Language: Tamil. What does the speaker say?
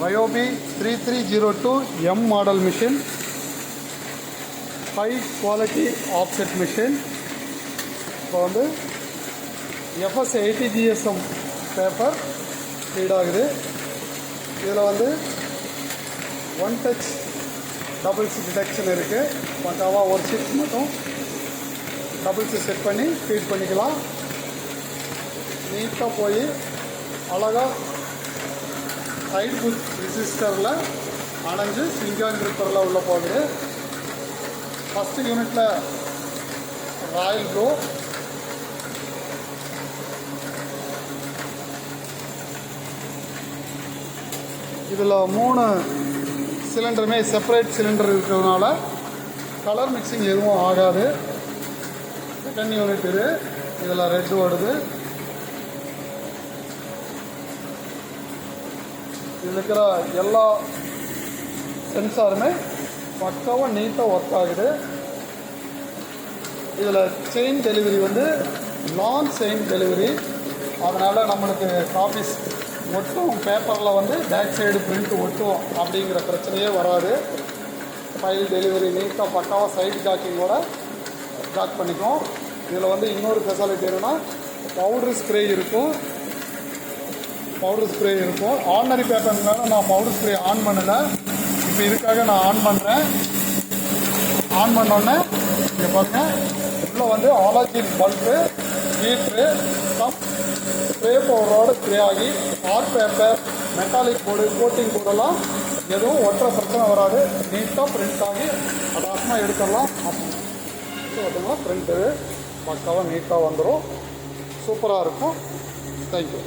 Ryobi 3302 M model machine, high quality offset machine. இப்போ வந்து FS 80 GSM பேப்பர் ஃபீட் ஆகுது. இதில் வந்து ஒன் டச் டபுள்ஸ் டிடெக்ஷன் இருக்குது. பக்காவாக ஒரு ஷீட் மட்டும் டபுள்ஸு செட் பண்ணி ஃபீட் பண்ணிக்கலாம். நீட்டாக போய் அழகாக சைடு புஷ் ரெசிஸ்டரில் அணைஞ்சு சிங்கான் ட்ரிப்பரில் உள்ளே போகுது. ஃபஸ்ட்டு யூனிட்டில் ராயல் ப்ளூ, இதில் 3 சிலிண்டருமே செப்பரேட் சிலிண்டர் இருக்கிறதுனால கலர் மிக்சிங் எதுவும் ஆகாது. செகண்ட் யூனிட் இது, இதில் ரெட் ஓடுது. இதில் இருக்கிற எல்லா சென்சாருமே பக்காவாக நீட்டாக ஒர்க் ஆகுது. இதில் செயின் டெலிவரி வந்து நான் செயின் டெலிவரி, அதனால் நம்மளுக்கு காப்பீஸ் ஒட்டும், பேப்பரில் வந்து பேக் சைடு பிரிண்ட் ஒட்டும் அப்படிங்கிற பிரச்சனையே வராது. ஃபைல் டெலிவரி நீட்டாக பக்காவாக சைடு ஜாக்கிங்கோட ஜாக் பண்ணிக்கும். இதில் வந்து இன்னொரு ஸ்பெஷாலிட்டி என்னென்னா பவுட்ரு ஸ்ப்ரே இருக்கும். ஆர்டினரி பேப்பர்னால நான் பவுடர் ஸ்ப்ரே ஆன் பண்ணலை. இப்போ இதுக்காக நான் ஆன் பண்ணுறேன். ஆன் பண்ணோடனே இங்கே பாருங்கள், உள்ளே வந்து halogen bulb, heater, gum spray பவுடரோடு ஸ்ப்ரே ஆகி art paper, metallic board, coating போர்டெல்லாம் எதுவும் ஒற்றை பிரச்சனை வராது. நீட்டாக பிரிண்ட் ஆகி அடாசமாக எடுத்துடலாம். பார்த்தீங்கன்னா பிரிண்ட்டு பக்காவாக நீட்டாக வந்துடும். சூப்பராக இருக்கும். தேங்க்யூ.